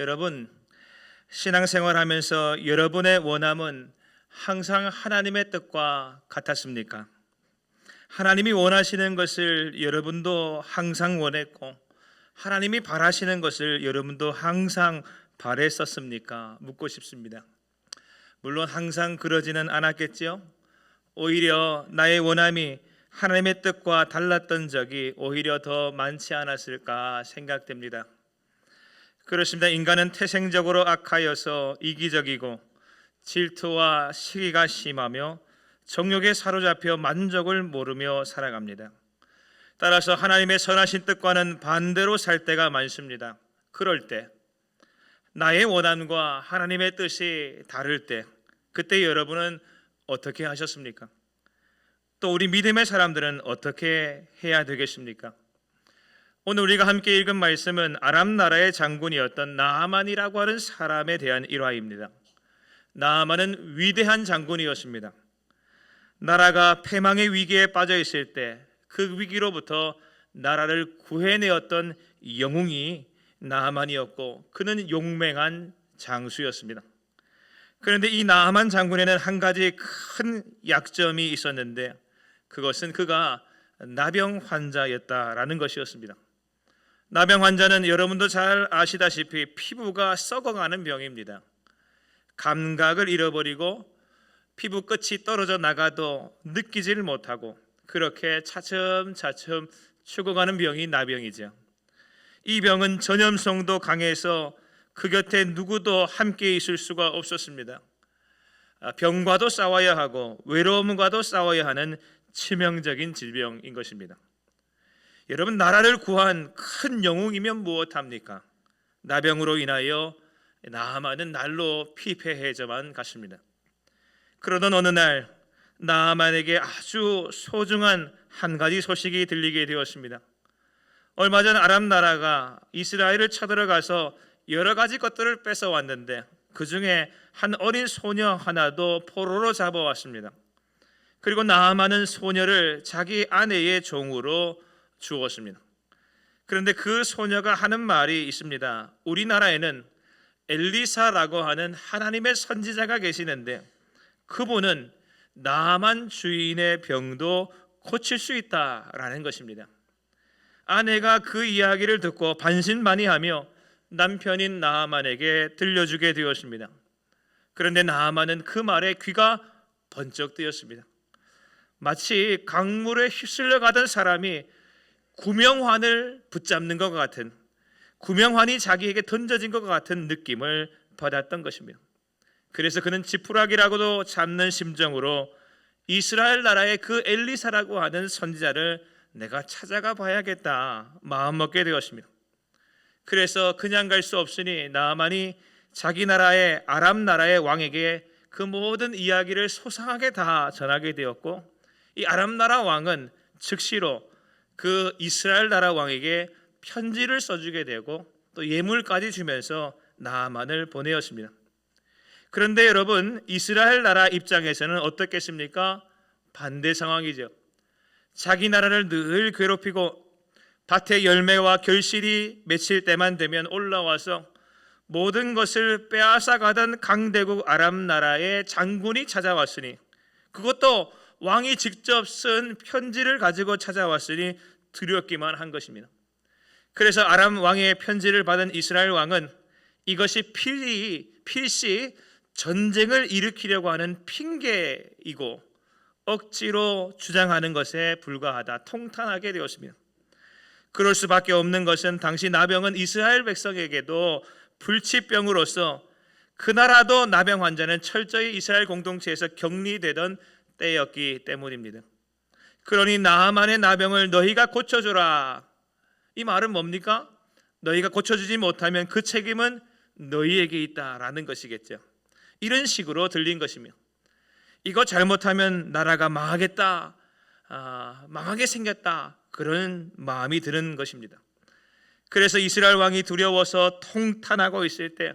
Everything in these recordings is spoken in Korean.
여러분, 신앙생활하면서 여러분의 원함은 항상 하나님의 뜻과 같았습니까? 하나님이 원하시는 것을 여러분도 항상 원했고 하나님이 바라시는 것을 여러분도 항상 바랬었습니까? 묻고 싶습니다. 물론 항상 그러지는 않았겠지요. 오히려 나의 원함이 하나님의 뜻과 달랐던 적이 오히려 더 많지 않았을까 생각됩니다. 그렇습니다. 인간은 태생적으로 악하여서 이기적이고 질투와 시기가 심하며 정욕에 사로잡혀 만족을 모르며 살아갑니다. 따라서 하나님의 선하신 뜻과는 반대로 살 때가 많습니다. 그럴 때 나의 원함과 하나님의 뜻이 다를 때 그때 여러분은 어떻게 하셨습니까? 또 우리 믿음의 사람들은 어떻게 해야 되겠습니까? 오늘 우리가 함께 읽은 말씀은 아람 나라의 장군이었던 나아만이라고 하는 사람에 대한 일화입니다. 나아만은 위대한 장군이었습니다. 나라가 패망의 위기에 빠져 있을 때 그 위기로부터 나라를 구해내었던 영웅이 나아만이었고 그는 용맹한 장수였습니다. 그런데 이 나아만 장군에는 한 가지 큰 약점이 있었는데 그것은 그가 나병 환자였다라는 것이었습니다. 나병 환자는 여러분도 잘 아시다시피 피부가 썩어가는 병입니다. 감각을 잃어버리고 피부 끝이 떨어져 나가도 느끼지를 못하고 그렇게 차츰차츰 죽어가는 병이 나병이죠. 이 병은 전염성도 강해서 그 곁에 누구도 함께 있을 수가 없었습니다. 병과도 싸워야 하고 외로움과도 싸워야 하는 치명적인 질병인 것입니다. 여러분, 나라를 구한 큰 영웅이면 무엇합니까? 나병으로 인하여 나아만은 날로 피폐해져만 갔습니다. 그러던 어느 날 나아만에게 아주 소중한 한 가지 소식이 들리게 되었습니다. 얼마 전 아람 나라가 이스라엘을 쳐들어가서 여러 가지 것들을 뺏어왔는데 그 중에 한 어린 소녀 하나도 포로로 잡아왔습니다. 그리고 나아만은 소녀를 자기 아내의 종으로 주었습니다. 그런데 그 소녀가 하는 말이 있습니다. 우리나라에는 엘리사라고 하는 하나님의 선지자가 계시는데 그분은 나아만 주인의 병도 고칠 수 있다라는 것입니다. 아내가 그 이야기를 듣고 반신반의하며 남편인 나아만에게 들려주게 되었습니다. 그런데 나아만은 그 말에 귀가 번쩍 뜨였습니다. 마치 강물에 휩쓸려 가던 사람이 구명환을 붙잡는 것 같은, 구명환이 자기에게 던져진 것 같은 느낌을 받았던 것입니다. 그래서 그는 지푸라기라고도 잡는 심정으로 이스라엘 나라의 그 엘리사라고 하는 선지자를 내가 찾아가 봐야겠다 마음먹게 되었습니다. 그래서 그냥 갈 수 없으니 나아만이 자기 나라의 아람 나라의 왕에게 그 모든 이야기를 소상하게 다 전하게 되었고 이 아람 나라 왕은 즉시로 그 이스라엘 나라 왕에게 편지를 써주게 되고 또 예물까지 주면서 나아만을 보내었습니다. 그런데 여러분, 이스라엘 나라 입장에서는 어떻겠습니까? 반대 상황이죠. 자기 나라를 늘 괴롭히고 밭의 열매와 결실이 맺힐 때만 되면 올라와서 모든 것을 빼앗아 가던 강대국 아람 나라의 장군이 찾아왔으니 그것도 왕이 직접 쓴 편지를 가지고 찾아왔으니 두렵기만 한 것입니다. 그래서 아람 왕의 편지를 받은 이스라엘 왕은 이것이 필시 전쟁을 일으키려고 하는 핑계이고 억지로 주장하는 것에 불과하다 통탄하게 되었습니다. 그럴 수밖에 없는 것은 당시 나병은 이스라엘 백성에게도 불치병으로서 그 나라도 나병 환자는 철저히 이스라엘 공동체에서 격리되던 때였기 때문입니다. 그러니 나아만의 나병을 너희가 고쳐주라. 이 말은 뭡니까? 너희가 고쳐주지 못하면 그 책임은 너희에게 있다라는 것이겠죠. 이런 식으로 들린 것이며 이거 잘못하면 나라가 망하겠다, 망하게 생겼다 그런 마음이 드는 것입니다. 그래서 이스라엘 왕이 두려워서 통탄하고 있을 때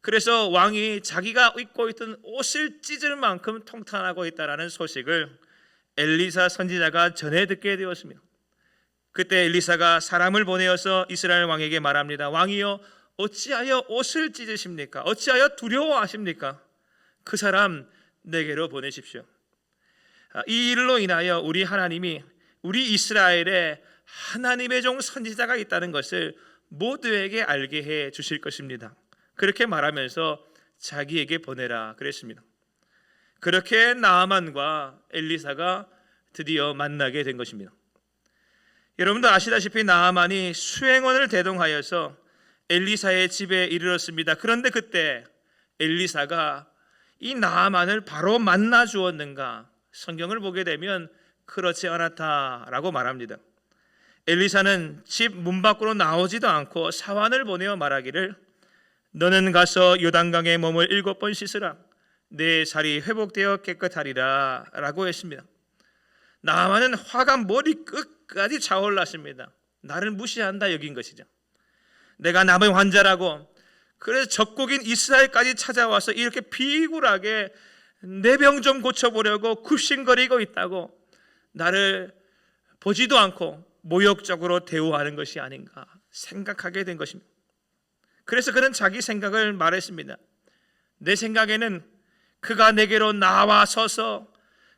그래서 왕이 자기가 입고 있던 옷을 찢을 만큼 통탄하고 있다라는 소식을 엘리사 선지자가 전해 듣게 되었습니다. 그때 엘리사가 사람을 보내어서 이스라엘 왕에게 말합니다. 왕이여 어찌하여 옷을 찢으십니까? 어찌하여 두려워하십니까? 그 사람 내게로 보내십시오. 이 일로 인하여 우리 하나님이 우리 이스라엘에 하나님의 종 선지자가 있다는 것을 모두에게 알게 해 주실 것입니다. 그렇게 말하면서 자기에게 보내라 그랬습니다. 그렇게 나아만과 엘리사가 드디어 만나게 된 것입니다. 여러분도 아시다시피 나아만이 수행원을 대동하여서 엘리사의 집에 이르렀습니다. 그런데 그때 엘리사가 이 나아만을 바로 만나 주었는가? 성경을 보게 되면 그렇지 않았다라고 말합니다. 엘리사는 집 문 밖으로 나오지도 않고 사환을 보내어 말하기를 너는 가서 요단강에 몸을 7번 씻으라. 내 살이 회복되어 깨끗하리라 라고 했습니다. 나아만은 화가 머리 끝까지 차올랐습니다. 나를 무시한다 여긴 것이죠. 내가 남의 환자라고, 그래서 적국인 이스라엘까지 찾아와서 이렇게 비굴하게 내 병 좀 고쳐보려고 굽신거리고 있다고 나를 보지도 않고 모욕적으로 대우하는 것이 아닌가 생각하게 된 것입니다. 그래서 그는 자기 생각을 말했습니다. 내 생각에는 그가 내게로 나와서서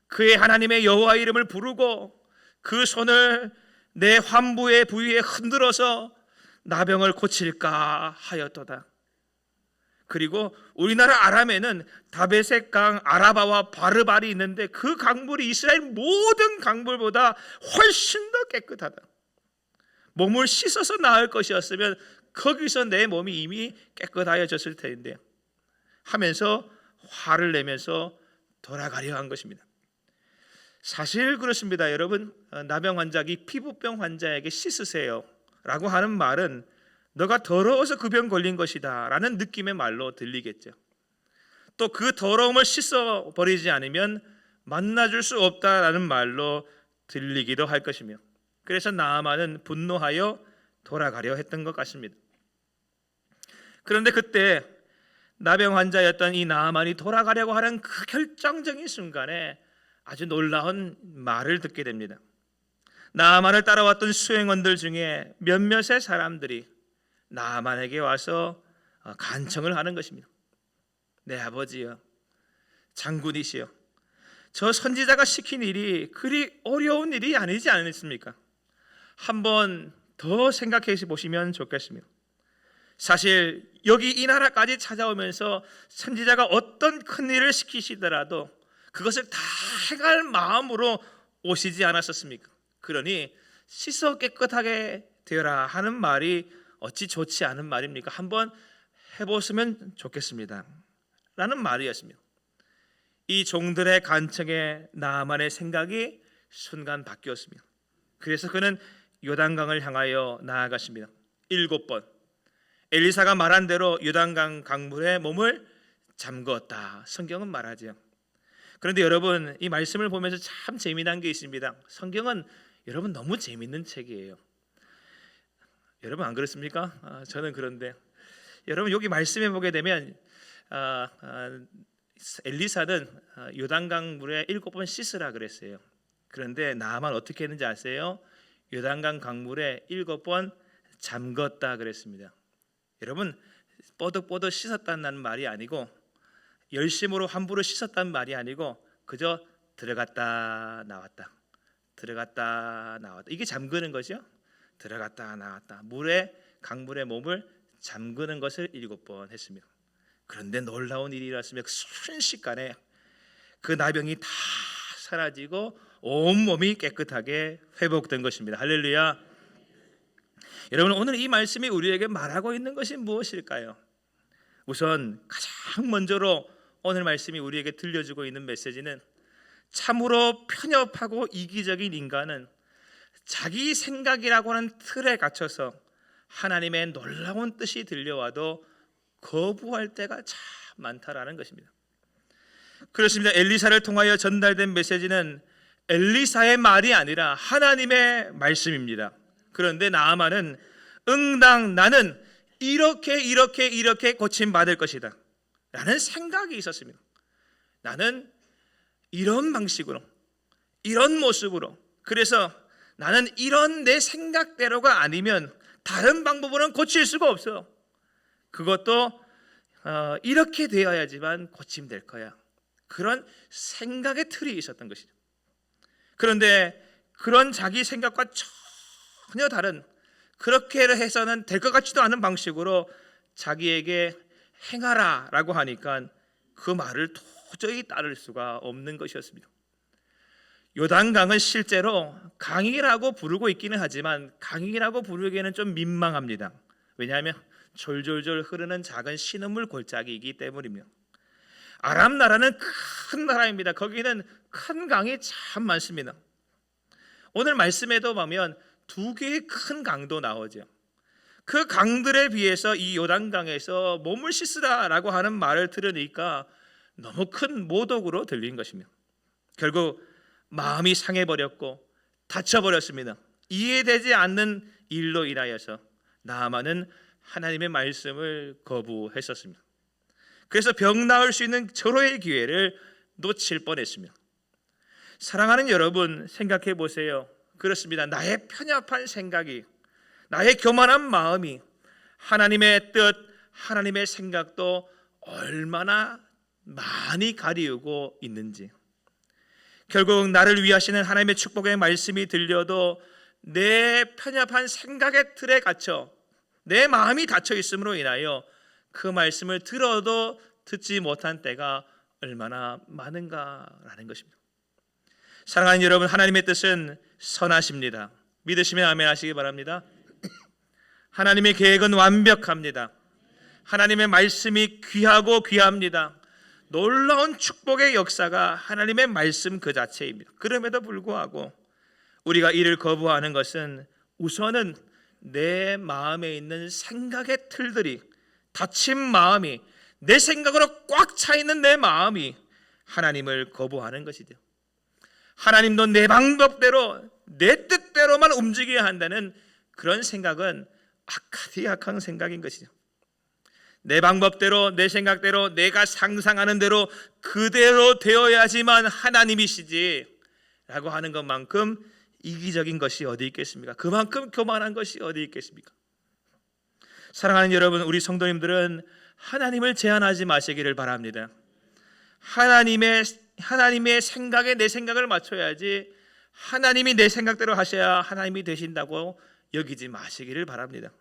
그의 하나님의 여호와 이름을 부르고 그 손을 내 환부의 부위에 흔들어서 나병을 고칠까 하였도다. 그리고 우리나라 아람에는 다베섹 강 아라바와 바르발이 있는데 그 강물이 이스라엘 모든 강물보다 훨씬 더 깨끗하다. 몸을 씻어서 나을 것이었으면 거기서 내 몸이 이미 깨끗하여졌을 텐데 하면서 화를 내면서 돌아가려 한 것입니다. 사실 그렇습니다. 여러분, 나병 환자기 피부병 환자에게 씻으세요 라고 하는 말은 너가 더러워서 그 병 걸린 것이다 라는 느낌의 말로 들리겠죠. 또 그 더러움을 씻어버리지 않으면 만나줄 수 없다라는 말로 들리기도 할 것이며, 그래서 나아만은 분노하여 돌아가려 했던 것 같습니다. 그런데 그때 나병 환자였던 이 나아만이 돌아가려고 하는 그 결정적인 순간에 아주 놀라운 말을 듣게 됩니다. 나아만을 따라왔던 수행원들 중에 몇몇의 사람들이 나아만에게 와서 간청을 하는 것입니다. 내 아버지여, 장군이시여, 저 선지자가 시킨 일이 그리 어려운 일이 아니지 않습니까? 한번 더 생각해 보시면 좋겠습니다. 사실 여기 이 나라까지 찾아오면서 선지자가 어떤 큰 일을 시키시더라도 그것을 다 해갈 마음으로 오시지 않았었습니까? 그러니 씻어 깨끗하게 되어라 하는 말이 어찌 좋지 않은 말입니까? 한번 해보시면 좋겠습니다 라는 말이었습니다. 이 종들의 간청에 나아만의 생각이 순간 바뀌었습니다. 그래서 그는 요단강을 향하여 나아갔습니다. 7번 엘리사가 말한 대로 요단강 강물에 몸을 잠그었다 성경은 말하죠. 그런데 여러분, 이 말씀을 보면서 참 재미난 게 있습니다. 성경은 여러분 너무 재밌는 책이에요. 여러분 안 그렇습니까? 저는 그런데 여러분 여기 말씀해 보게 되면 엘리사는 요단강 물에 7번 씻으라 그랬어요. 그런데 나아만 어떻게 했는지 아세요? 요단강 강물에 7번 잠궜다 그랬습니다. 여러분, 뽀득뽀득 씻었다는 말이 아니고 열심으로 함부로 씻었다는 말이 아니고 그저 들어갔다 나왔다, 들어갔다 나왔다, 이게 잠그는 거죠. 들어갔다 나왔다, 물에 강물에 몸을 잠그는 것을 7번 했습니다. 그런데 놀라운 일이 일어났습니다. 순식간에 그 나병이 다 사라지고 온몸이 깨끗하게 회복된 것입니다. 할렐루야. 여러분, 오늘 이 말씀이 우리에게 말하고 있는 것이 무엇일까요? 우선 가장 먼저로 오늘 말씀이 우리에게 들려주고 있는 메시지는 참으로 편협하고 이기적인 인간은 자기 생각이라고 하는 틀에 갇혀서 하나님의 놀라운 뜻이 들려와도 거부할 때가 참 많다라는 것입니다. 그렇습니다. 엘리사를 통하여 전달된 메시지는 엘리사의 말이 아니라 하나님의 말씀입니다. 그런데 나아만은 응당 나는 이렇게 고침받을 것이다 라는 생각이 있었습니다. 나는 이런 방식으로, 이런 모습으로, 그래서 나는 이런 내 생각대로가 아니면 다른 방법으로는 고칠 수가 없어. 그것도 이렇게 되어야지만 고침될 거야. 그런 생각의 틀이 있었던 것이죠. 그런데 그런 자기 생각과 전혀 다른, 그렇게 해서는 될 것 같지도 않은 방식으로 자기에게 행하라 라고 하니까 그 말을 도저히 따를 수가 없는 것이었습니다. 요단강은 실제로 강이라고 부르고 있기는 하지만 강이라고 부르기에는 좀 민망합니다. 왜냐하면 졸졸졸 흐르는 작은 신음물 골짜기이기 때문이며, 아람 나라는 큰 나라입니다. 거기는 큰 강이 참 많습니다. 오늘 말씀에도 보면 두 개의 큰 강도 나오죠. 그 강들에 비해서 이 요단강에서 몸을 씻으라라고 하는 말을 들으니까 너무 큰 모독으로 들린 것이며, 결국 마음이 상해버렸고 다쳐버렸습니다. 이해되지 않는 일로 인하여서 나아만은 하나님의 말씀을 거부했었습니다. 그래서 병 나을 수 있는 절호의 기회를 놓칠 뻔했습니다. 사랑하는 여러분, 생각해 보세요. 그렇습니다. 나의 편협한 생각이, 나의 교만한 마음이 하나님의 뜻, 하나님의 생각도 얼마나 많이 가리우고 있는지, 결국 나를 위하시는 하나님의 축복의 말씀이 들려도 내 편협한 생각의 틀에 갇혀 내 마음이 닫혀 있음으로 인하여 그 말씀을 들어도 듣지 못한 때가 얼마나 많은가라는 것입니다. 사랑하는 여러분, 하나님의 뜻은 선하십니다. 믿으시면 아멘 하시기 바랍니다. 하나님의 계획은 완벽합니다. 하나님의 말씀이 귀하고 귀합니다. 놀라운 축복의 역사가 하나님의 말씀 그 자체입니다. 그럼에도 불구하고 우리가 이를 거부하는 것은 우선은 내 마음에 있는 생각의 틀들이, 닫힌 마음이, 내 생각으로 꽉 차 있는 내 마음이 하나님을 거부하는 것이죠. 하나님도 내 방법대로, 내 뜻대로만 움직여야 한다는 그런 생각은 악한 생각인 것이죠. 내 방법대로, 내 생각대로, 내가 상상하는 대로 그대로 되어야지만 하나님이시지 라고 하는 것만큼 이기적인 것이 어디 있겠습니까? 그만큼 교만한 것이 어디 있겠습니까? 사랑하는 여러분, 우리 성도님들은 하나님을 제한하지 마시기를 바랍니다. 하나님의 생각에 내 생각을 맞춰야지, 하나님이 내 생각대로 하셔야 하나님이 되신다고 여기지 마시기를 바랍니다.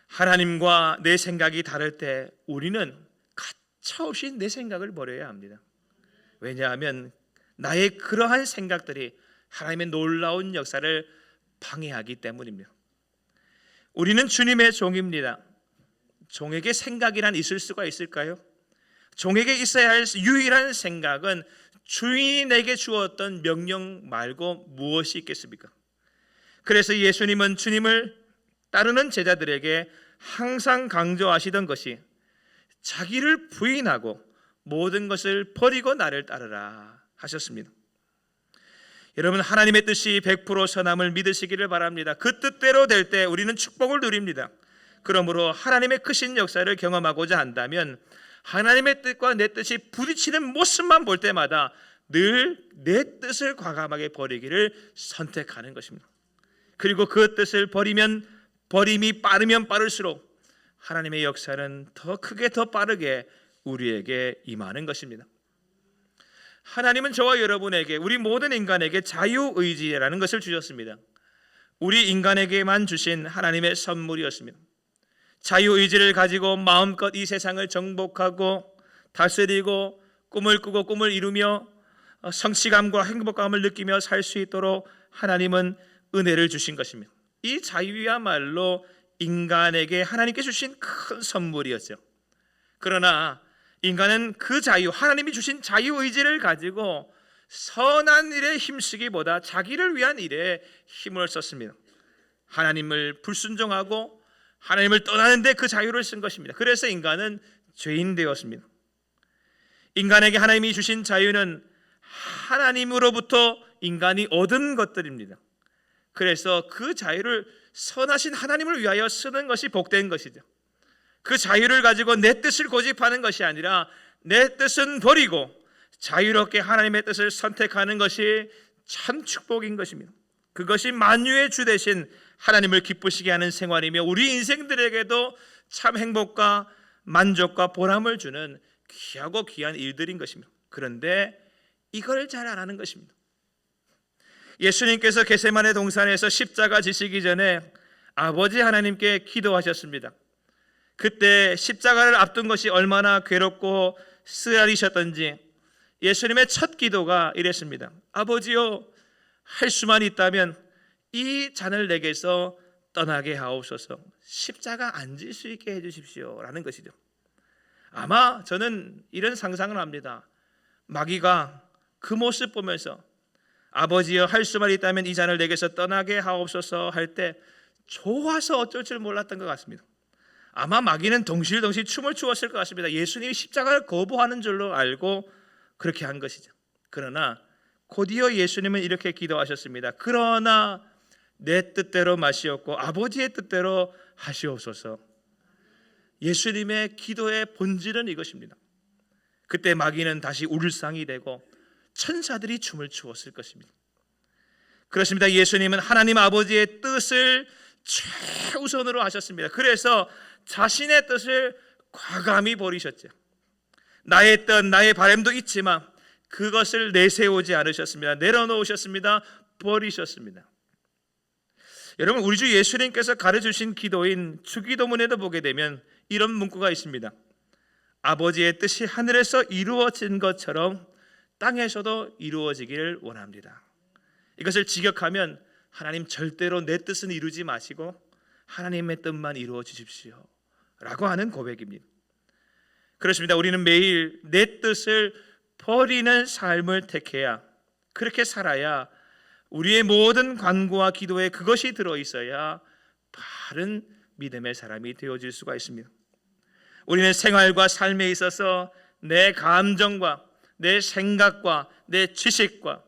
하나님과 내 생각이 다를 때 우리는 가차없이 내 생각을 버려야 합니다. 왜냐하면 나의 그러한 생각들이 하나님의 놀라운 역사를 방해하기 때문입니다. 우리는 주님의 종입니다. 종에게 생각이란 있을 수가 있을까요? 종에게 있어야 할 유일한 생각은 주인이 내게 주었던 명령 말고 무엇이 있겠습니까? 그래서 예수님은 주님을 따르는 제자들에게 항상 강조하시던 것이 자기를 부인하고 모든 것을 버리고 나를 따르라 하셨습니다. 여러분, 하나님의 뜻이 100% 선함을 믿으시기를 바랍니다. 그 뜻대로 될 때 우리는 축복을 누립니다. 그러므로 하나님의 크신 역사를 경험하고자 한다면 하나님의 뜻과 내 뜻이 부딪히는 모습만 볼 때마다 늘 내 뜻을 과감하게 버리기를 선택하는 것입니다. 그리고 그 뜻을 버림이 빠르면 빠를수록 하나님의 역사는 더 크게, 더 빠르게 우리에게 임하는 것입니다. 하나님은 저와 여러분에게, 우리 모든 인간에게 자유의지라는 것을 주셨습니다. 우리 인간에게만 주신 하나님의 선물이었습니다. 자유의지를 가지고 마음껏 이 세상을 정복하고 다스리고 꿈을 꾸고 꿈을 이루며 성취감과 행복감을 느끼며 살 수 있도록 하나님은 은혜를 주신 것입니다. 이 자유야말로 인간에게 하나님께 주신 큰 선물이었죠. 그러나 인간은 그 자유, 하나님이 주신 자유의지를 가지고 선한 일에 힘쓰기보다 자기를 위한 일에 힘을 썼습니다. 하나님을 불순종하고 하나님을 떠나는데 그 자유를 쓴 것입니다. 그래서 인간은 죄인 되었습니다. 인간에게 하나님이 주신 자유는 하나님으로부터 인간이 얻은 것들입니다. 그래서 그 자유를 선하신 하나님을 위하여 쓰는 것이 복된 것이죠. 그 자유를 가지고 내 뜻을 고집하는 것이 아니라 내 뜻은 버리고 자유롭게 하나님의 뜻을 선택하는 것이 참 축복인 것입니다. 그것이 만유의 주 되신 하나님을 기쁘시게 하는 생활이며 우리 인생들에게도 참 행복과 만족과 보람을 주는 귀하고 귀한 일들인 것입니다. 그런데 이걸 잘 안 하는 것입니다. 예수님께서 겟세마네 동산에서 십자가 지시기 전에 아버지 하나님께 기도하셨습니다. 그때 십자가를 앞둔 것이 얼마나 괴롭고 쓰라리셨던지 예수님의 첫 기도가 이랬습니다. 아버지요, 할 수만 있다면 이 잔을 내게서 떠나게 하옵소서. 십자가 안 질 수 있게 해주십시오 라는 것이죠. 아마 저는 이런 상상을 합니다. 마귀가 그 모습 보면서 아버지여, 할 수만 있다면 이 잔을 내게서 떠나게 하옵소서 할 때 좋아서 어쩔 줄 몰랐던 것 같습니다. 아마 마귀는 덩실덩실 춤을 추었을 것 같습니다. 예수님이 십자가를 거부하는 줄로 알고 그렇게 한 것이죠. 그러나 곧이어 예수님은 이렇게 기도하셨습니다. 그러나 내 뜻대로 마시옵고 아버지의 뜻대로 하시옵소서. 예수님의 기도의 본질은 이것입니다. 그때 마귀는 다시 울상이 되고 천사들이 춤을 추었을 것입니다. 그렇습니다. 예수님은 하나님 아버지의 뜻을 최우선으로 하셨습니다. 그래서 자신의 뜻을 과감히 버리셨죠. 나의 뜻, 나의 바람도 있지만 그것을 내세우지 않으셨습니다. 내려놓으셨습니다. 버리셨습니다. 여러분, 우리 주 예수님께서 가르쳐주신 기도인 주기도문에도 보게 되면 이런 문구가 있습니다. 아버지의 뜻이 하늘에서 이루어진 것처럼 땅에서도 이루어지기를 원합니다. 이것을 직역하면 하나님 절대로 내 뜻은 이루지 마시고 하나님의 뜻만 이루어 주십시오 라고 하는 고백입니다. 그렇습니다. 우리는 매일 내 뜻을 버리는 삶을 택해야, 그렇게 살아야 우리의 모든 관고와 기도에 그것이 들어있어야 바른 믿음의 사람이 되어질 수가 있습니다. 우리는 생활과 삶에 있어서 내 감정과 내 생각과 내 지식과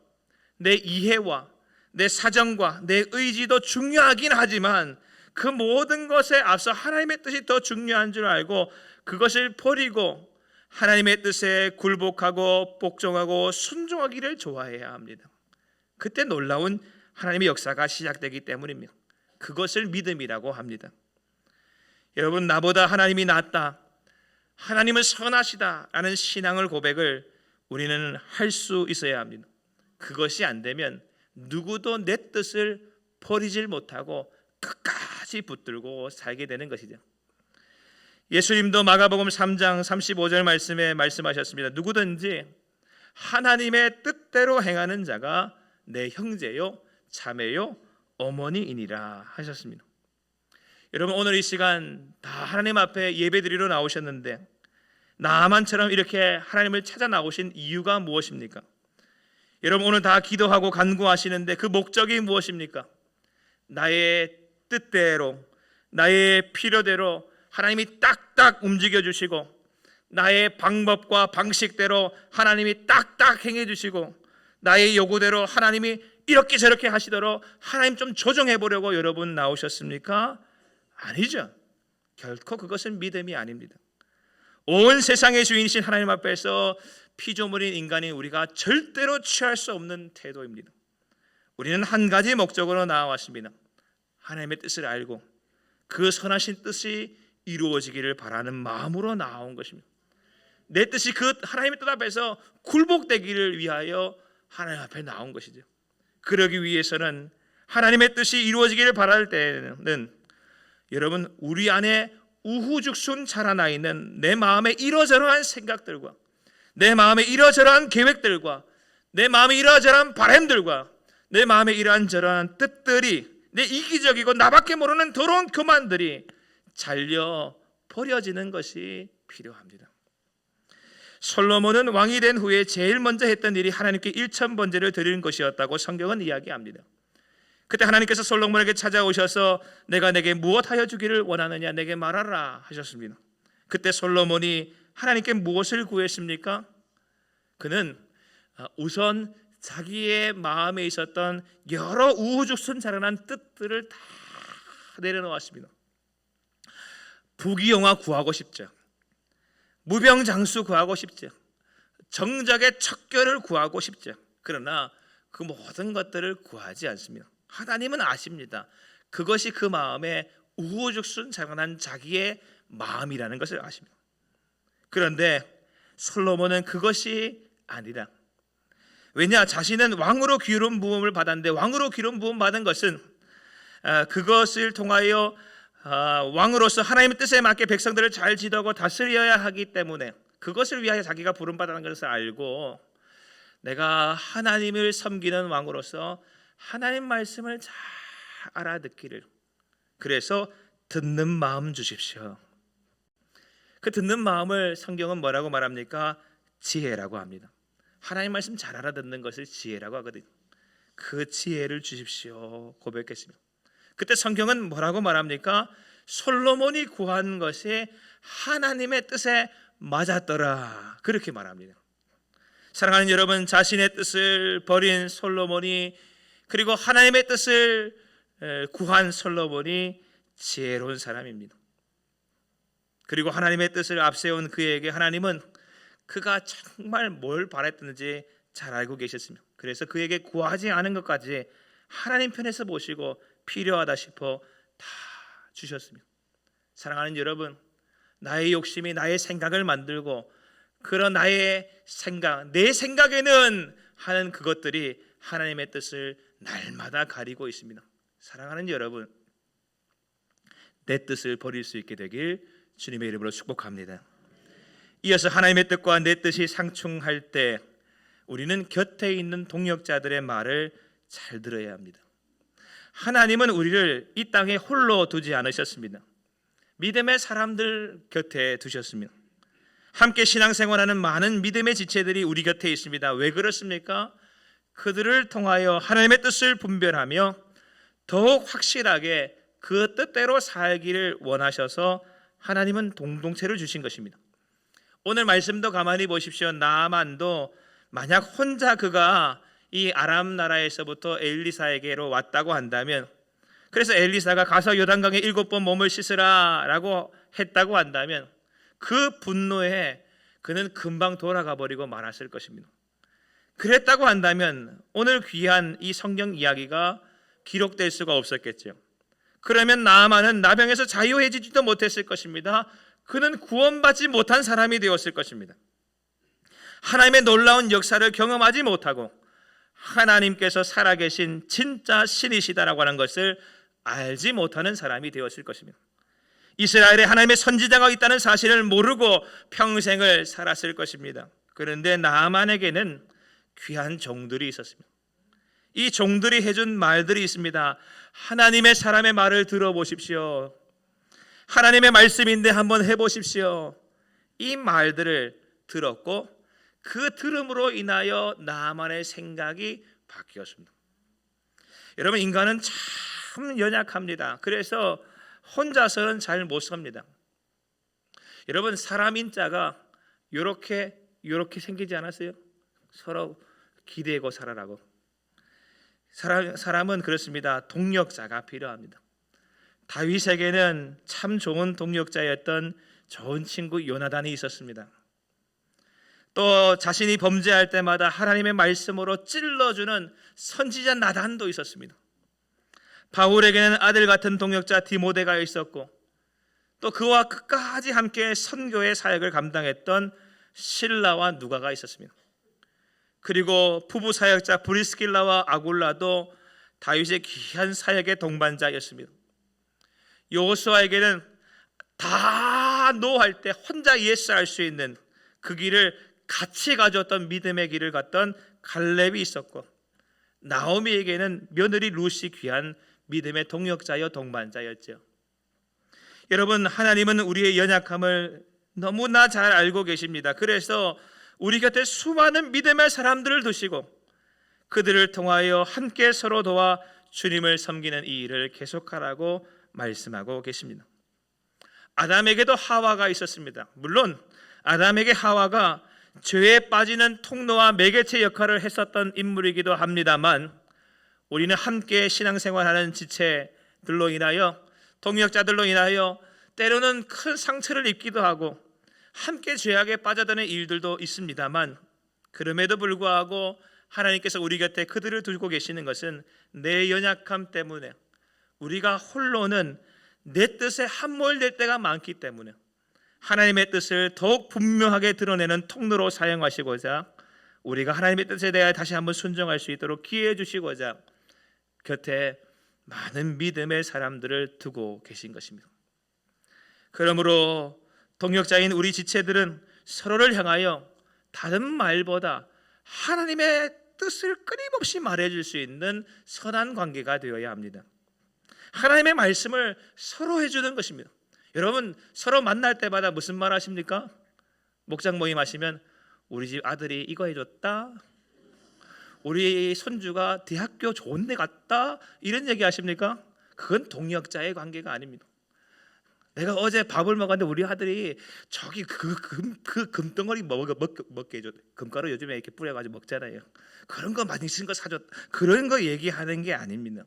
내 이해와 내 사정과 내 의지도 중요하긴 하지만 그 모든 것에 앞서 하나님의 뜻이 더 중요한 줄 알고 그것을 버리고 하나님의 뜻에 굴복하고 복종하고 순종하기를 좋아해야 합니다. 그때 놀라운 하나님의 역사가 시작되기 때문입니다. 그것을 믿음이라고 합니다. 여러분, 나보다 하나님이 낫다, 하나님은 선하시다 라는 신앙을 고백을 우리는 할 수 있어야 합니다. 그것이 안 되면 누구도 내 뜻을 버리질 못하고 끝까지 붙들고 살게 되는 것이죠. 예수님도 마가복음 3장 35절 말씀에 말씀하셨습니다. 누구든지 하나님의 뜻대로 행하는 자가 내 형제요 자매요 어머니이니라 하셨습니다. 여러분, 오늘 이 시간 다 하나님 앞에 예배드리러 나오셨는데 나만처럼 이렇게 하나님을 찾아 나오신 이유가 무엇입니까? 여러분, 오늘 다 기도하고 간구하시는데 그 목적이 무엇입니까? 나의 뜻대로, 나의 필요대로 하나님이 딱딱 움직여 주시고 나의 방법과 방식대로 하나님이 딱딱 행해 주시고 나의 요구대로 하나님이 이렇게 저렇게 하시도록 하나님 좀 조정해 보려고 여러분 나오셨습니까? 아니죠. 결코 그것은 믿음이 아닙니다. 온 세상의 주인이신 하나님 앞에서 피조물인 인간인 우리가 절대로 취할 수 없는 태도입니다. 우리는 한 가지 목적으로 나와왔습니다. 하나님의 뜻을 알고 그 선하신 뜻이 이루어지기를 바라는 마음으로 나온 것입니다. 내 뜻이 그 하나님의 뜻 앞에서 굴복되기를 위하여 하나님 앞에 나온 것이죠. 그러기 위해서는 하나님의 뜻이 이루어지기를 바랄 때는 여러분, 우리 안에 우후죽순 자라나 있는 내 마음의 이러저러한 생각들과 내 마음의 이러저러한 계획들과 내 마음의 이러저러한 바람들과 내 마음의 이러저러한 뜻들이, 내 이기적이고 나밖에 모르는 더러운 교만들이 잘려 버려지는 것이 필요합니다. 솔로몬은 왕이 된 후에 제일 먼저 했던 일이 하나님께 일천번제를 드리는 것이었다고 성경은 이야기합니다. 그때 하나님께서 솔로몬에게 찾아오셔서 내가 내게 무엇하여 주기를 원하느냐 내게 말하라 하셨습니다. 그때 솔로몬이 하나님께 무엇을 구했습니까? 그는 우선 자기의 마음에 있었던 여러 우후죽순 자라난 뜻들을 다 내려놓았습니다. 부귀영화 구하고 싶죠. 무병장수 구하고 싶죠. 정적의 척결을 구하고 싶죠. 그러나 그 모든 것들을 구하지 않습니다. 하나님은 아십니다. 그것이 그 마음에 우후죽순 자라난 자기의 마음이라는 것을 아십니다. 그런데 솔로몬은 그것이 아니라, 왜냐, 자신은 왕으로 기름 부음을 받았는데, 왕으로 기름 부음 받은 것은 그것을 통하여 왕으로서 하나님의 뜻에 맞게 백성들을 잘 지도하고 다스려야 하기 때문에 그것을 위하여 자기가 부름받았다는 것을 알고, 내가 하나님을 섬기는 왕으로서 하나님 말씀을 잘 알아듣기를, 그래서 듣는 마음 주십시오. 그 듣는 마음을 성경은 뭐라고 말합니까? 지혜라고 합니다. 하나님 말씀 잘 알아듣는 것을 지혜라고 하거든요. 그 지혜를 주십시오 고백했습니다. 그때 성경은 뭐라고 말합니까? 솔로몬이 구한 것이 하나님의 뜻에 맞았더라, 그렇게 말합니다. 사랑하는 여러분, 자신의 뜻을 버린 솔로몬이, 그리고 하나님의 뜻을 구한 솔로몬이 지혜로운 사람입니다. 그리고 하나님의 뜻을 앞세운 그에게 하나님은 그가 정말 뭘 바랬는지 잘 알고 계셨습니다. 그래서 그에게 구하지 않은 것까지 하나님 편에서 보시고 필요하다 싶어 다 주셨습니다. 사랑하는 여러분, 나의 욕심이 나의 생각을 만들고, 그런 나의 생각, 내 생각에는 하는 그것들이 하나님의 뜻을 날마다 가리고 있습니다. 사랑하는 여러분, 내 뜻을 버릴 수 있게 되길 주님의 이름으로 축복합니다. 이어서 하나님의 뜻과 내 뜻이 상충할 때 우리는 곁에 있는 동역자들의 말을 잘 들어야 합니다. 하나님은 우리를 이 땅에 홀로 두지 않으셨습니다. 믿음의 사람들 곁에 두셨습니다. 함께 신앙생활하는 많은 믿음의 지체들이 우리 곁에 있습니다. 왜 그렇습니까? 그들을 통하여 하나님의 뜻을 분별하며 더욱 확실하게 그 뜻대로 살기를 원하셔서 하나님은 공동체를 주신 것입니다. 오늘 말씀도 가만히 보십시오. 나아만도 만약 혼자 그가 이 아람 나라에서부터 엘리사에게로 왔다고 한다면, 그래서 엘리사가 가서 요단강에 7번 몸을 씻으라 라고 했다고 한다면, 그 분노에 그는 금방 돌아가 버리고 말았을 것입니다. 그랬다고 한다면 오늘 귀한 이 성경 이야기가 기록될 수가 없었겠죠. 그러면 나아만은 나병에서 자유해지지도 못했을 것입니다. 그는 구원받지 못한 사람이 되었을 것입니다. 하나님의 놀라운 역사를 경험하지 못하고 하나님께서 살아계신 진짜 신이시다라고 하는 것을 알지 못하는 사람이 되었을 것입니다. 이스라엘에 하나님의 선지자가 있다는 사실을 모르고 평생을 살았을 것입니다. 그런데 나아만에게는 귀한 종들이 있었습니다. 이 종들이 해준 말들이 있습니다. 하나님의 사람의 말을 들어보십시오. 하나님의 말씀인데 한번 해보십시오. 이 말들을 들었고 그 들음으로 인하여 나아만의 생각이 바뀌었습니다. 여러분, 인간은 참 연약합니다. 그래서 혼자서는 잘 못 삽니다. 여러분, 사람 인자가 요렇게 생기지 않았어요? 서로 기대고 살아라고. 사람은 그렇습니다. 동력자가 필요합니다. 다윗에게는 참 좋은 동력자였던 좋은 친구 요나단이 있었습니다. 또 자신이 범죄할 때마다 하나님의 말씀으로 찔러주는 선지자 나단도 있었습니다. 바울에게는 아들 같은 동역자 디모데가 있었고, 또 그와 끝까지 함께 선교의 사역을 감당했던 실라와 누가가 있었습니다. 그리고 부부 사역자 브리스길라와 아굴라도 다윗의 귀한 사역의 동반자였습니다. 여호수아에게는 다 노할 때 혼자 예스할 수 있는 그 길을 같이 가졌던 믿음의 길을 갔던 갈렙이 있었고, 나오미에게는 며느리 룻이 귀한 믿음의 동역자여 동반자였죠. 여러분, 하나님은 우리의 연약함을 너무나 잘 알고 계십니다. 그래서 우리 곁에 수많은 믿음의 사람들을 두시고 그들을 통하여 함께 서로 도와 주님을 섬기는 이 일을 계속하라고 말씀하고 계십니다. 아담에게도 하와가 있었습니다. 물론 아담에게 하와가 죄에 빠지는 통로와 매개체 역할을 했었던 인물이기도 합니다만, 우리는 함께 신앙생활하는 지체들로 인하여, 동역자들로 인하여 때로는 큰 상처를 입기도 하고 함께 죄악에 빠져드는 일들도 있습니다만, 그럼에도 불구하고 하나님께서 우리 곁에 그들을 두고 계시는 것은 내 연약함 때문에 우리가 홀로는 내 뜻에 함몰될 때가 많기 때문에 하나님의 뜻을 더욱 분명하게 드러내는 통로로 사용하시고자 우리가 하나님의 뜻에 대해 다시 한번 순종할 수 있도록 기회해 주시고자 곁에 많은 믿음의 사람들을 두고 계신 것입니다. 그러므로 동역자인 우리 지체들은 서로를 향하여 다른 말보다 하나님의 뜻을 끊임없이 말해줄 수 있는 선한 관계가 되어야 합니다. 하나님의 말씀을 서로 해주는 것입니다. 여러분, 서로 만날 때마다 무슨 말 하십니까? 목장 모임 하시면 우리 집 아들이 이거 해줬다, 우리 손주가 대학교 좋은 데 갔다, 이런 얘기 하십니까? 그건 동역자의 관계가 아닙니다. 내가 어제 밥을 먹었는데 우리 아들이 저기 그 금덩어리 먹게 해줬대. 금가루 요즘에 이렇게 뿌려가지고 먹잖아요. 그런 거 맛있는 거 사줬다, 그런 거 얘기하는 게 아닙니다.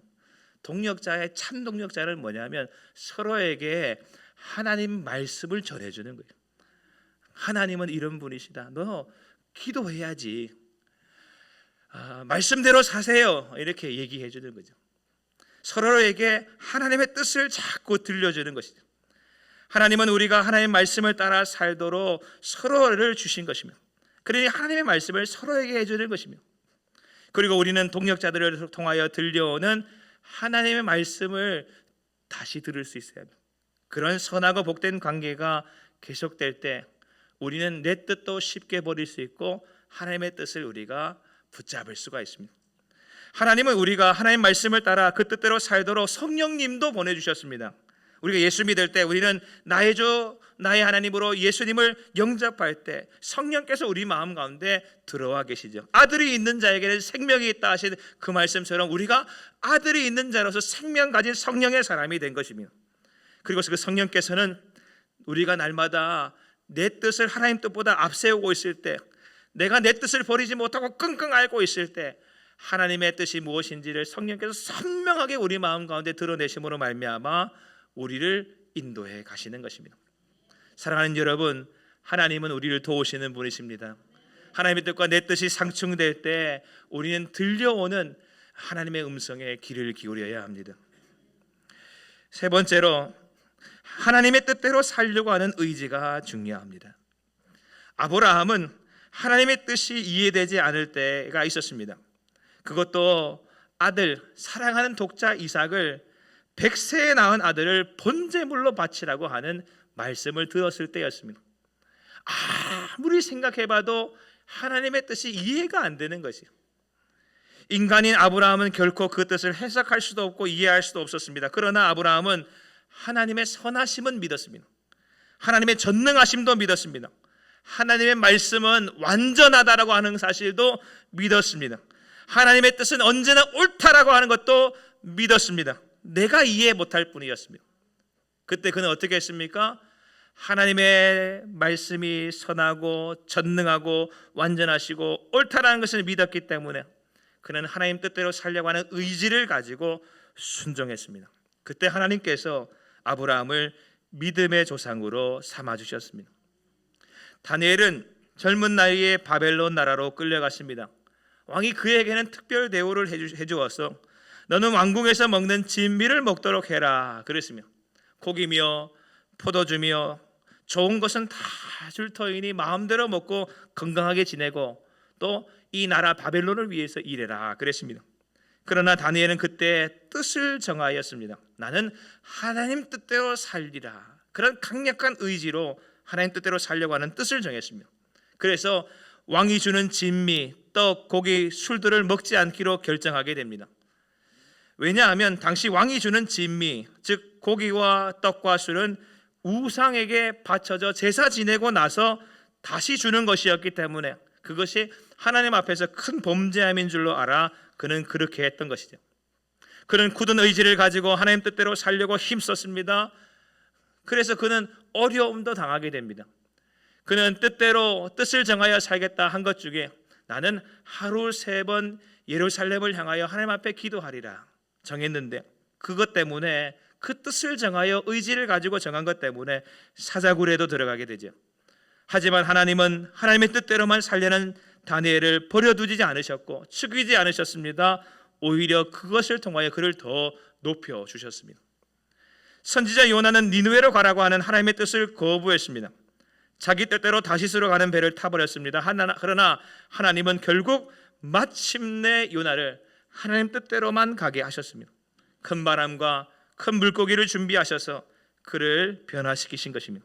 동역자의 참 동역자는 뭐냐면 서로에게 하나님 말씀을 전해주는 거예요. 하나님은 이런 분이시다, 너 기도해야지, 말씀대로 사세요, 이렇게 얘기해 주는 거죠. 서로에게 하나님의 뜻을 자꾸 들려주는 것이죠. 하나님은 우리가 하나님의 말씀을 따라 살도록 서로를 주신 것이며, 그러니 하나님의 말씀을 서로에게 해주는 것이며, 그리고 우리는 동역자들을 통하여 들려오는 하나님의 말씀을 다시 들을 수 있어야 합니다. 그런 선하고 복된 관계가 계속될 때 우리는 내 뜻도 쉽게 버릴 수 있고 하나님의 뜻을 우리가 붙잡을 수가 있습니다. 하나님은 우리가 하나님 말씀을 따라 그 뜻대로 살도록 성령님도 보내주셨습니다. 우리가 예수 믿을 때 우리는 나의 주 나의 하나님으로 예수님을 영접할 때 성령께서 우리 마음 가운데 들어와 계시죠. 아들이 있는 자에게는 생명이 있다 하신 그 말씀처럼 우리가 아들이 있는 자로서 생명 가진 성령의 사람이 된 것입니다. 그리고 그 성령께서는 우리가 날마다 내 뜻을 하나님 뜻보다 앞세우고 있을 때, 내가 내 뜻을 버리지 못하고 끙끙 앓고 있을 때 하나님의 뜻이 무엇인지를 성령께서 선명하게 우리 마음 가운데 드러내심으로 말미암아 우리를 인도해 가시는 것입니다. 사랑하는 여러분, 하나님은 우리를 도우시는 분이십니다. 하나님의 뜻과 내 뜻이 상충될 때 우리는 들려오는 하나님의 음성에 귀를 기울여야 합니다. 세 번째로, 하나님의 뜻대로 살려고 하는 의지가 중요합니다. 아브라함은 하나님의 뜻이 이해되지 않을 때가 있었습니다. 그것도 아들, 사랑하는 독자 이삭을 100세에 낳은 아들을 번제물로 바치라고 하는 말씀을 들었을 때였습니다. 아무리 생각해봐도 하나님의 뜻이 이해가 안 되는 것이요. 인간인 아브라함은 결코 그 뜻을 해석할 수도 없고 이해할 수도 없었습니다. 그러나 아브라함은 하나님의 선하심은 믿었습니다. 하나님의 전능하심도 믿었습니다. 하나님의 말씀은 완전하다라고 하는 사실도 믿었습니다. 하나님의 뜻은 언제나 옳다라고 하는 것도 믿었습니다. 내가 이해 못할 뿐이었습니다. 그때 그는 어떻게 했습니까? 하나님의 말씀이 선하고 전능하고 완전하시고 옳다라는 것을 믿었기 때문에 그는 하나님 뜻대로 살려고 하는 의지를 가지고 순종했습니다. 그때 하나님께서 아브라함을 믿음의 조상으로 삼아주셨습니다. 다니엘은 젊은 나이에 바벨론 나라로 끌려갔습니다. 왕이 그에게는 특별 대우를 해주어서 너는 왕궁에서 먹는 진미를 먹도록 해라 그랬으며, 고기며 포도주며 좋은 것은 다 줄 터이니 마음대로 먹고 건강하게 지내고 또 이 나라 바벨론을 위해서 일해라 그랬습니다. 그러나 다니엘은 그때 뜻을 정하였습니다. 나는 하나님 뜻대로 살리라. 그런 강력한 의지로 하나님 뜻대로 살려고 하는 뜻을 정했습니다. 그래서 왕이 주는 진미, 떡, 고기, 술들을 먹지 않기로 결정하게 됩니다. 왜냐하면 당시 왕이 주는 진미, 즉 고기와 떡과 술은 우상에게 바쳐져 제사 지내고 나서 다시 주는 것이었기 때문에 그것이 하나님 앞에서 큰 범죄함인 줄로 알아 그는 그렇게 했던 것이죠. 그는 굳은 의지를 가지고 하나님 뜻대로 살려고 힘썼습니다. 그래서 그는 어려움도 당하게 됩니다. 그는 뜻을 정하여 살겠다 한 것 중에 나는 하루 3번 예루살렘을 향하여 하나님 앞에 기도하리라 정했는데, 그것 때문에 그 뜻을 정하여 의지를 가지고 정한 것 때문에 사자굴에도 들어가게 되죠. 하지만 하나님은 하나님의 뜻대로만 살려는 다니엘을 버려두지 않으셨고 죽이지 않으셨습니다. 오히려 그것을 통하여 그를 더 높여주셨습니다. 선지자 요나는 니느웨로 가라고 하는 하나님의 뜻을 거부했습니다. 자기 뜻대로 다시스로 가는 배를 타버렸습니다. 그러나 하나님은 결국 마침내 요나를 하나님 뜻대로만 가게 하셨습니다. 큰 바람과 큰 물고기를 준비하셔서 그를 변화시키신 것입니다.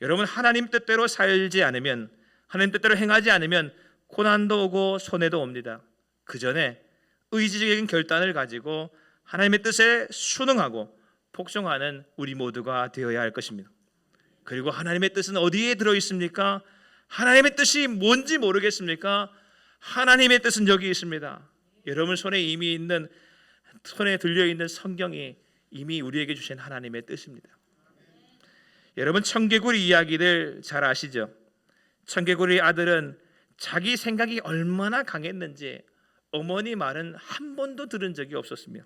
여러분, 하나님 뜻대로 살지 않으면, 하나님 뜻대로 행하지 않으면 고난도 오고 손해도 옵니다. 그 전에 의지적인 결단을 가지고 하나님의 뜻에 순응하고 복종하는 우리 모두가 되어야 할 것입니다. 그리고 하나님의 뜻은 어디에 들어있습니까? 하나님의 뜻이 뭔지 모르겠습니까? 하나님의 뜻은 여기 있습니다. 여러분 손에 들려있는 성경이 이미 우리에게 주신 하나님의 뜻입니다. 여러분, 청개구리 이야기들 잘 아시죠? 청개구리 아들은 자기 생각이 얼마나 강했는지 어머니 말은 한 번도 들은 적이 없었으며,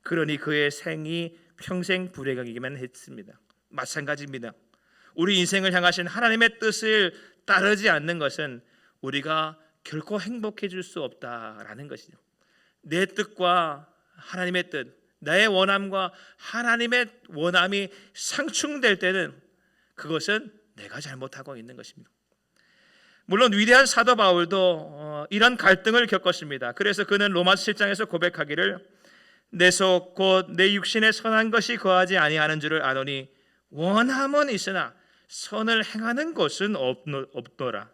그러니 그의 생이 평생 불행하기만 했습니다. 마찬가지입니다. 우리 인생을 향하신 하나님의 뜻을 따르지 않는 것은 우리가 결코 행복해질 수 없다라는 것이죠. 내 뜻과 하나님의 뜻, 나의 원함과 하나님의 원함이 상충될 때는 그것은 내가 잘못하고 있는 것입니다. 물론 위대한 사도 바울도 이런 갈등을 겪었습니다. 그래서 그는 로마서 7장에서 고백하기를 내 속 곧 내 육신에 선한 것이 거하지 아니하는 줄을 아노니 원함은 있으나 선을 행하는 것은 없노라.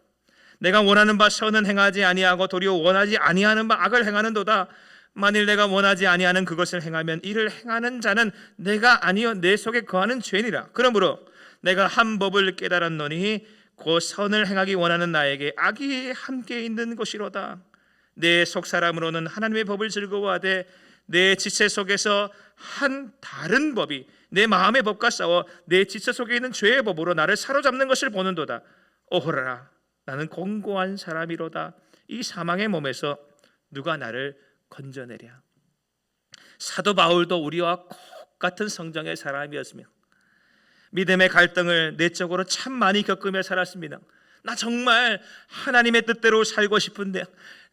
내가 원하는 바 선은 행하지 아니하고 도리어 원하지 아니하는 바 악을 행하는도다. 만일 내가 원하지 아니하는 그것을 행하면 이를 행하는 자는 내가 아니요 내 속에 거하는 죄니라. 그러므로 내가 한 법을 깨달았노니 곧 선을 행하기 원하는 나에게 악이 함께 있는 것이로다. 내 속 사람으로는 하나님의 법을 즐거워하되 내 지체 속에서 한 다른 법이 내 마음의 법과 싸워 내 지체 속에 있는 죄의 법으로 나를 사로잡는 것을 보는도다. 오호라, 나는 공고한 사람이로다. 이 사망의 몸에서 누가 나를 건져내랴. 사도 바울도 우리와 똑같은 성정의 사람이었으며 믿음의 갈등을 내적으로 참 많이 겪으며 살았습니다. 나 정말 하나님의 뜻대로 살고 싶은데,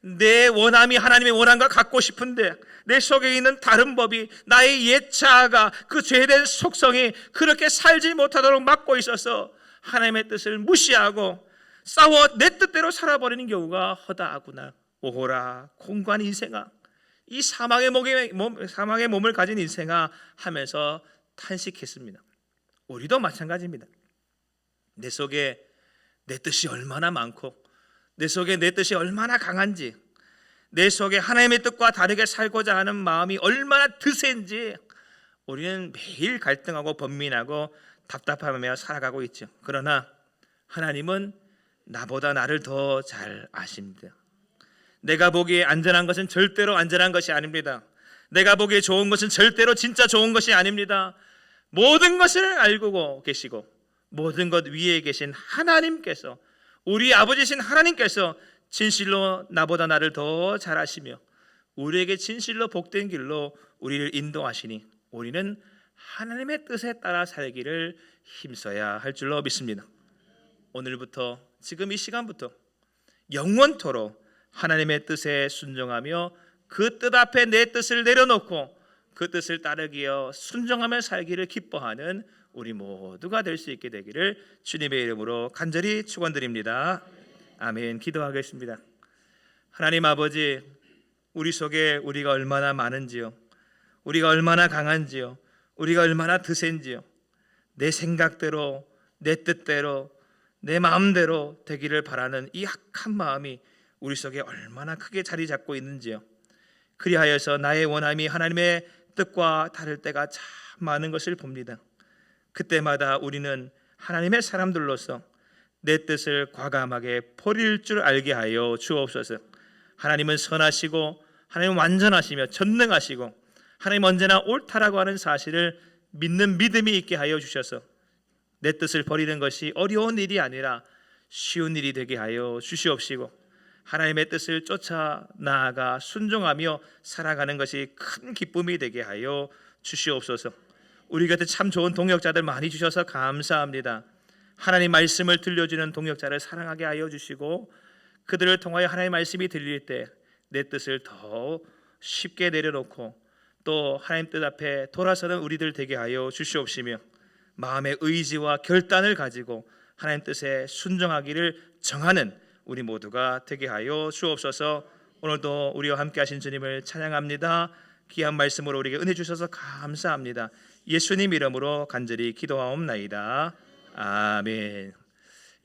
내 원함이 하나님의 원함과 같고 싶은데 내 속에 있는 다른 법이, 나의 옛 자아가, 그 죄된 속성이 그렇게 살지 못하도록 막고 있어서 하나님의 뜻을 무시하고 싸워 내 뜻대로 살아버리는 경우가 허다하구나. 오호라, 공고한 인생아, 이 사망의 몸을 가진 인생아 하면서 탄식했습니다. 우리도 마찬가지입니다. 내 속에 내 뜻이 얼마나 많고 내 속에 내 뜻이 얼마나 강한지, 내 속에 하나님의 뜻과 다르게 살고자 하는 마음이 얼마나 드센지 우리는 매일 갈등하고 번민하고 답답하며 살아가고 있죠. 그러나 하나님은 나보다 나를 더 잘 아십니다. 내가 보기에 안전한 것은 절대로 안전한 것이 아닙니다. 내가 보기에 좋은 것은 절대로 진짜 좋은 것이 아닙니다. 모든 것을 알고 계시고 모든 것 위에 계신 하나님께서, 우리 아버지신 하나님께서 진실로 나보다 나를 더 잘 아시며 우리에게 진실로 복된 길로 우리를 인도하시니 우리는 하나님의 뜻에 따라 살기를 힘써야 할 줄로 믿습니다. 오늘부터, 지금 이 시간부터 영원토록 하나님의 뜻에 순종하며 그 뜻 앞에 내 뜻을 내려놓고 그 뜻을 따르기어 순종하며 살기를 기뻐하는 우리 모두가 될 수 있게 되기를 주님의 이름으로 간절히 축원드립니다. 아멘. 기도하겠습니다. 하나님 아버지, 우리 속에 우리가 얼마나 많은지요, 우리가 얼마나 강한지요, 우리가 얼마나 드센지요, 내 생각대로, 내 뜻대로, 내 마음대로 되기를 바라는 이 악한 마음이 우리 속에 얼마나 크게 자리 잡고 있는지요. 그리하여서 나의 원함이 하나님의 뜻과 다를 때가 참 많은 것을 봅니다. 그때마다 우리는 하나님의 사람들로서 내 뜻을 과감하게 버릴 줄 알게 하여 주옵소서. 하나님은 선하시고 하나님은 완전하시며 전능하시고 하나님 언제나 옳다라고 하는 사실을 믿는 믿음이 있게 하여 주셔서 내 뜻을 버리는 것이 어려운 일이 아니라 쉬운 일이 되게 하여 주시옵시고 하나님의 뜻을 쫓아 나아가 순종하며 살아가는 것이 큰 기쁨이 되게 하여 주시옵소서. 우리 곁에 참 좋은 동역자들 많이 주셔서 감사합니다. 하나님 말씀을 들려주는 동역자를 사랑하게 하여 주시고 그들을 통하여 하나님의 말씀이 들릴 때 내 뜻을 더 쉽게 내려놓고 또 하나님 뜻 앞에 돌아서는 우리들 되게 하여 주시옵시며 마음의 의지와 결단을 가지고 하나님 뜻에 순종하기를 정하는 우리 모두가 되게 하여 주옵소서. 오늘도 우리와 함께 하신 주님을 찬양합니다. 귀한 말씀으로 우리에게 은혜 주셔서 감사합니다. 예수님 이름으로 간절히 기도하옵나이다. 아멘.